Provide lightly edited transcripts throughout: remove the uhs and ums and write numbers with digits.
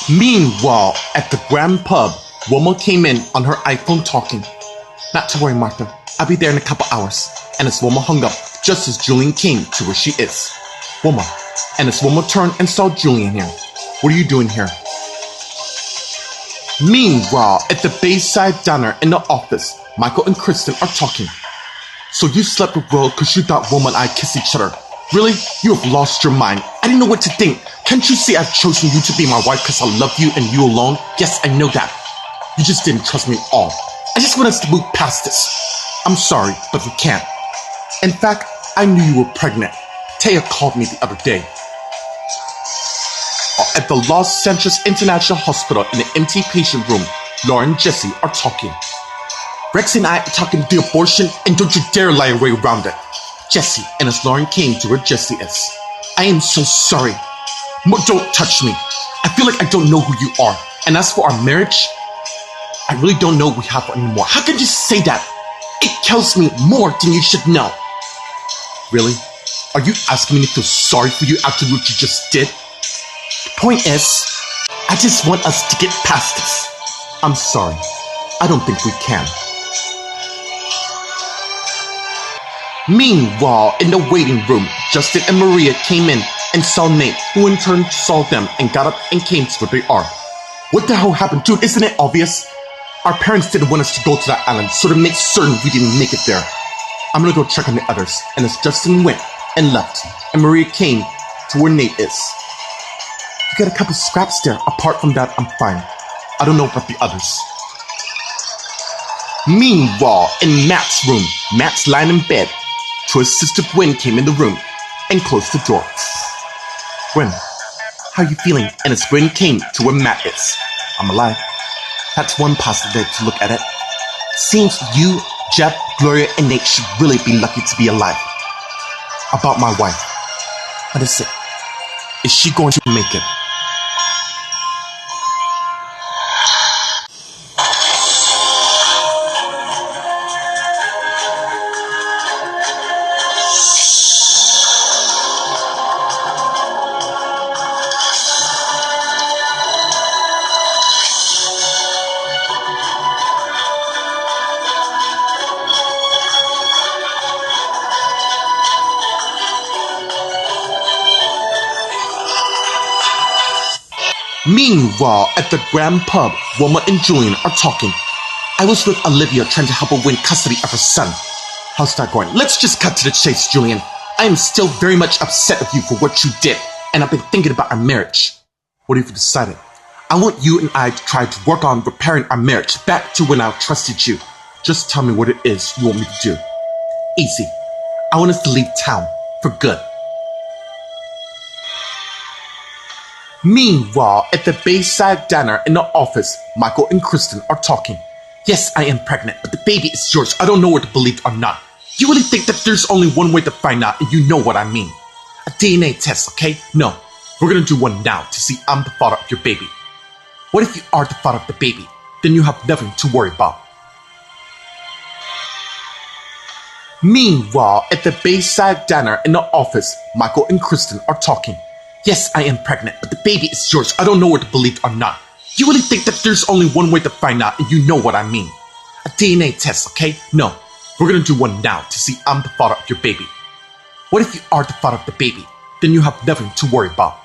Meanwhile, at the Grand Pub, Wilma came in on her iPhone talking. Not to worry, Martha. I'll be there in a couple hours. And as Wilma hung up, just as Julian came to where she is. Wilma. And as Wilma turned and saw Julian here. What are you doing here? Meanwhile, at the Bayside Diner in the office, Michael and Kristen are talking. So you slept with Will because you thought Wilma and I kissed each other. Really? You have lost your mind. I didn't know what to think. Can't you see I've chosen you to be my wife because I love you and you alone? Yes, I know that. You just didn't trust me at all. I just want us to move past this. I'm sorry, but we can't. In fact, I knew you were pregnant. Taya called me the other day. At the Los Centros International Hospital in the empty patient room, Lauren and Jesse are talking. Rex and I are talking the abortion, and don't you dare lie your way around it. Jesse, and as Lauren came to where Jesse is. I am so sorry. Don't touch me. I feel like I don't know who you are. And as for our marriage, I really don't know we have anymore. How can you say that? It kills me more than you should know. Really? Are you asking me to feel sorry for you after what you just did? The point is, I just want us to get past this. I'm sorry. I don't think we can. Meanwhile, in the waiting room, Justin and Maria came in and saw Nate, who in turn saw them and got up and came to where they are. What the hell happened, dude? Isn't it obvious? Our parents didn't want us to go to that island, so to make certain we didn't make it there. I'm gonna go check on the others. And as Justin went and left, and Maria came to where Nate is. You got a couple scraps there. Apart from that, I'm fine. I don't know about the others. Meanwhile, in Matt's room, Matt's lying in bed. To his sister Gwen came in the room and closed the door. Gwen, how are you feeling? And as Gwen came to where Matt is. I'm alive. That's one positive way to look at it. Seems you, Jeff, Gloria, and Nate should really be lucky to be alive. About my wife. What is it? Is she going to make it? Meanwhile, at the Grand Pub, Wilma and Julian are talking. I was with Olivia trying to help her win custody of her son. How's that going? Let's just cut to the chase, Julian. I am still very much upset with you for what you did, and I've been thinking about our marriage. What have you decided? I want you and I to try to work on repairing our marriage back to when I trusted you. Just tell me what it is you want me to do. Easy. I want us to leave town for good. Meanwhile, at the Bayside Diner in the office, Michael and Kristen are talking. Yes, I am pregnant, but the baby is yours. I don't know whether to believe or not. You really think that there's only one way to find out, and you know what I mean. A DNA test, okay? No, we're gonna do one now to see I'm the father of your baby. What if you are the father of the baby? Then you have nothing to worry about. Meanwhile, at the Bayside Diner in the office, Michael and Kristen are talking. Yes, I am pregnant, but the baby is yours. I don't know whether to believe or not. You really think that there's only one way to find out, and you know what I mean. A DNA test, okay? No, we're gonna do one now to see I'm the father of your baby. What if you are the father of the baby? Then you have nothing to worry about.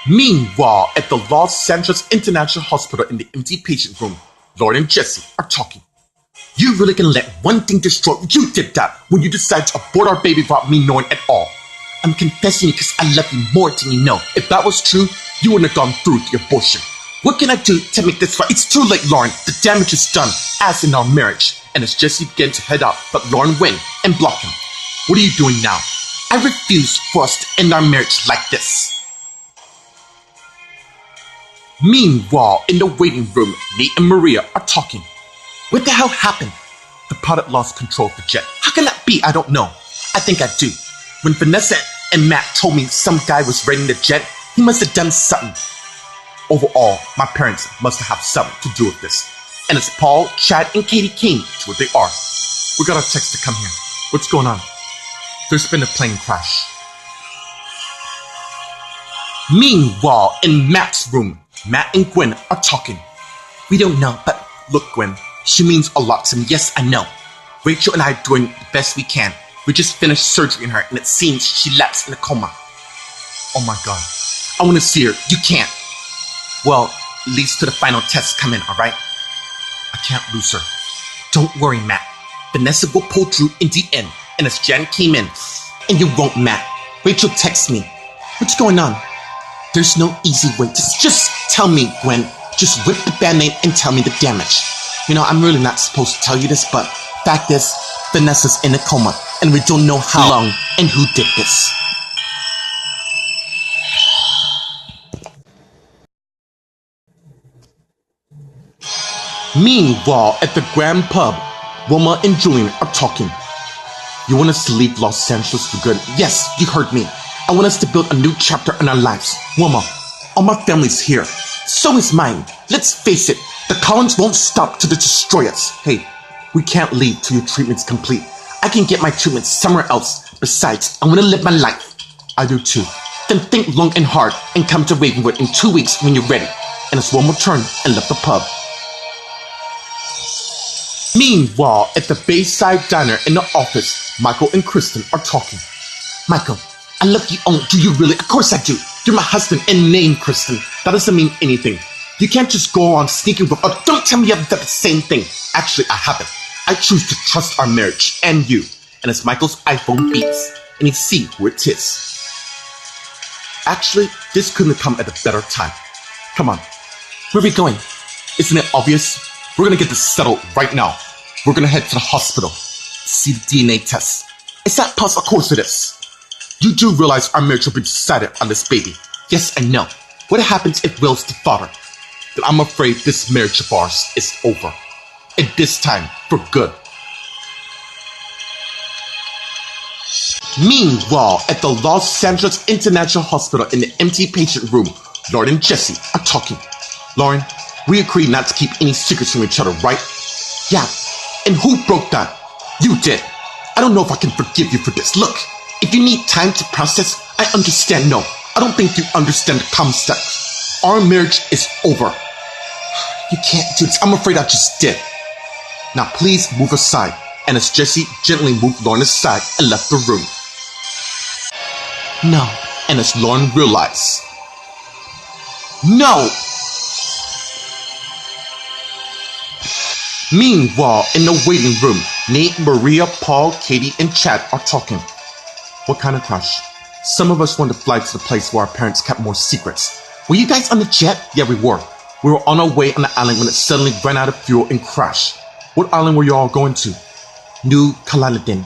Meanwhile, at the Los Centros International Hospital in the empty patient room, Lauren and Jesse are talking. You really can let one thing destroy you? You did that when you decided to abort our baby without me knowing at all. I'm confessing it because I love you more than you know. If that was true, you wouldn't have gone through with the abortion. What can I do to make this right? It's too late, Lauren. The damage is done, as in our marriage. And as Jesse began to head out, but Lauren went and blocked him. What are you doing now? I refuse for us to end our marriage like this. Meanwhile, in the waiting room, Nate and Maria are talking. What the hell happened? The pilot lost control of the jet. How can that be? I don't know. I think I do. When Vanessa and Matt told me some guy was raiding the jet, he must have done something. Overall, my parents must have something to do with this. And as Paul, Chad, and Katie came to where they are, we got a text to come here. What's going on? There's been a plane crash. Meanwhile, in Matt's room, Matt and Gwen are talking. We don't know, but look, Gwen, she means a lot to me. Yes, I know. Rachel and I are doing the best we can. We just finished surgery on her, and it seems she lapsed in a coma. Oh my God. I want to see her. You can't. Well, at least till the final tests come in, alright? I can't lose her. Don't worry, Matt. Vanessa will pull through in the end, and as Jen came in, and you won't, Matt. Rachel texts me. What's going on? There's no easy way. Just tell me, Gwen. Just rip the band-aid and tell me the damage. You know, I'm really not supposed to tell you this, but fact is, Vanessa's in a coma, and we don't know how long and who did this. Meanwhile, at the Grand Pub, Wilma and Julian are talking. You want us to leave Los Angeles for good? Yes, you heard me. I want us to build a new chapter in our lives. Wilma, all my family's here. So is mine. Let's face it, the Collins won't stop till they destroy us. Hey, we can't leave till your treatment's complete. I can get my treatment somewhere else. Besides, I want to live my life. I do too. Then think long and hard and come to Ravenwood in 2 weeks when you're ready. And as Wilma turned and left the pub. Meanwhile, at the Bayside Diner in the office, Michael and Kristen are talking. Michael, I love you. Oh, do you really? Of course I do. You're my husband in name, Kristen. That doesn't mean anything. You can't just go on sneaking with... Oh, don't tell me you haven't done the same thing. Actually, I haven't. I choose to trust our marriage and you. And as Michael's iPhone beeps, and he see who it is. Actually, this couldn't have come at a better time. Come on. Where are we going? Isn't it obvious? We're gonna get this settled right now. We're gonna head to the hospital. See the DNA test. Is that possible? Of course it is. You do realize our marriage will be decided on this baby. Yes, I know. What happens if Will's the father? Then I'm afraid this marriage of ours is over. And this time, for good. Meanwhile, at the Los Angeles International Hospital in the empty patient room, Lauren and Jesse are talking. Lauren, we agreed not to keep any secrets from each other, right? Yeah. And who broke that? You did. I don't know if I can forgive you for this. Look, if you need time to process, I understand. No, I don't think you understand the concept. Our marriage is over. You can't do this. I'm afraid I just did. Now please move aside. And as Jesse gently moved Lauren aside and left the room. No. And as Lauren realized. No! Meanwhile, in the waiting room, Nate, Maria, Paul, Katie, and Chad are talking. What kind of crush? Some of us wanted to fly to the place where our parents kept more secrets. Were you guys on the jet? Yeah, we were. We were on our way on the island when it suddenly ran out of fuel and crashed. What island were you all going to? New Caledon.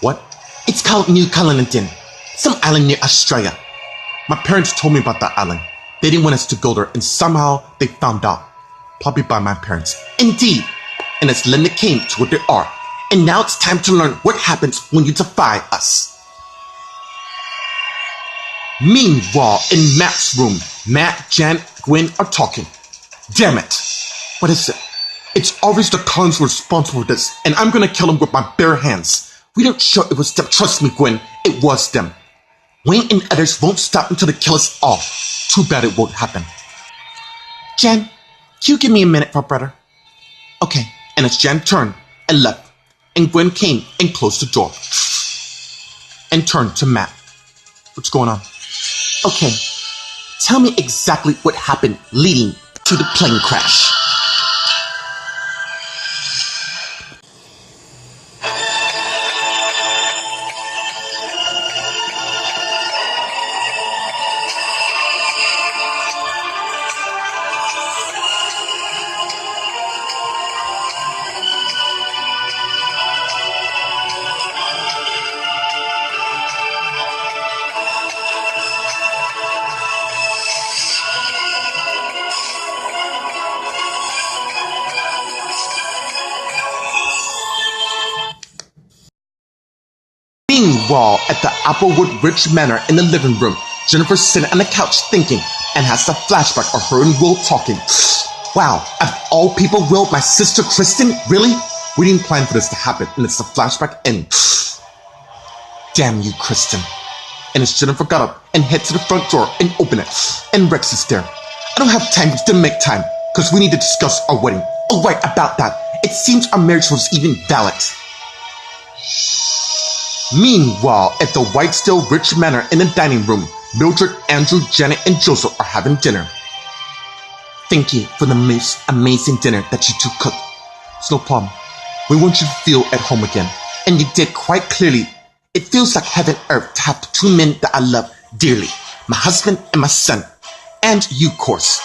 What? It's called New Caledon. Some island near Australia. My parents told me about that island. They didn't want us to go there, and somehow they found out. Probably by my parents. Indeed. And as Linda came to where they are. And now it's time to learn what happens when you defy us. Meanwhile, in Matt's room, Matt, Jan, Gwen are talking. Damn it. What is it? It's obvious the Collins were responsible for this, and I'm gonna kill them with my bare hands. We don't sure it was them. Trust me, Gwen, it was them. Wayne and others won't stop until they kill us all. Too bad it won't happen. Jen, can you give me a minute for brother? Okay, and as Jen turned and left, and Gwen came and closed the door, and turned to Matt. What's going on? Okay, tell me exactly what happened leading to the plane crash. Meanwhile, at the Applewood Ridge Manor in the living room, Jennifer's sitting on the couch thinking and has a flashback of her and Will talking. Wow, of all people, Will, my sister Kristen? Really? We didn't plan for this to happen, and it's a flashback and damn you, Kristen. and as Jennifer got up and head to the front door and open it, and Rex is there. I don't have time to make time, because we need to discuss our wedding. Oh, right, about that. It seems our marriage was even valid. Meanwhile, at the Whitestone Rich Manor in the dining room, Mildred, Andrew, Janet, and Joseph are having dinner. Thank you for the most amazing dinner that you two cooked. It's no problem. We want you to feel at home again. And you did quite clearly. It feels like heaven and earth to have the two men that I love dearly. My husband and my son. And you, of course.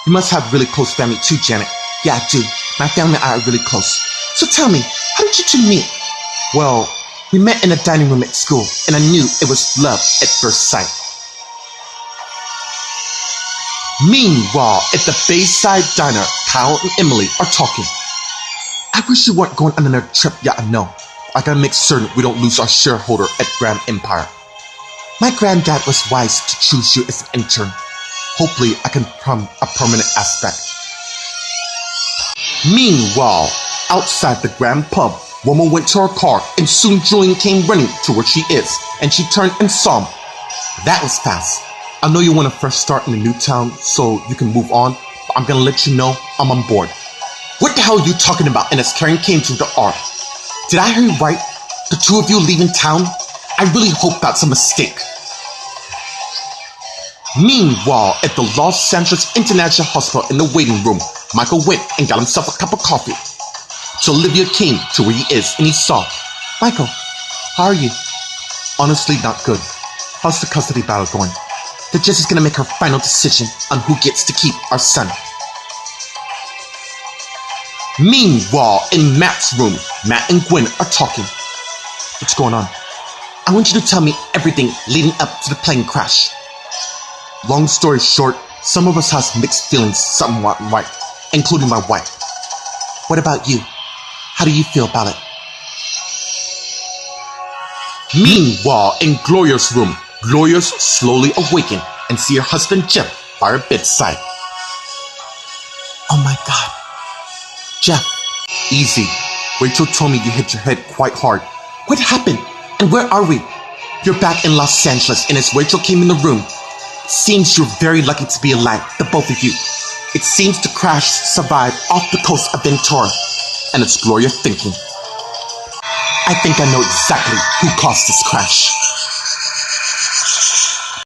You must have really close family too, Janet. Yeah, I do. My family and I are really close. So tell me, how did you two meet? Well, we met in the dining room at school, and I knew it was love at first sight. Meanwhile, at the Bayside Diner, Kyle and Emily are talking. I wish you weren't going on another trip. Yeah, I know. I gotta make certain we don't lose our shareholder at Grand Empire. My granddad was wise to choose you as an intern. Hopefully, I can become a permanent aspect. Meanwhile, outside the Grand Pub, Woman went to her car, and soon Julian came running to where she is, and she turned and saw him. That was fast. I know you want to first start in a new town so you can move on, but I'm gonna let you know I'm on board. What the hell are you talking about? And as Karen came through the arc, did I hear you right? The two of you leaving town? I really hope that's a mistake. Meanwhile, at the Los Angeles International Hospital in the waiting room, Michael went and got himself a cup of coffee. So Olivia came to where he is and he saw, Michael, how are you? Honestly, not good. How's the custody battle going? The judge is gonna make her final decision on who gets to keep our son. Meanwhile, in Matt's room, Matt and Gwen are talking. What's going on? I want you to tell me everything leading up to the plane crash. Long story short, some of us has mixed feelings somewhat right, including my wife. What about you? How do you feel about it? Meanwhile, in Gloria's room, Gloria's slowly awakened and see her husband Jeff by her bedside. Oh my God. Jeff, easy. Rachel told me you hit your head quite hard. What happened? And where are we? You're back in Los Angeles, and as Rachel came in the room, seems you're very lucky to be alive, the both of you. It seems the crash survived off the coast of Ventura, and it's Gloria thinking. I think I know exactly who caused this crash.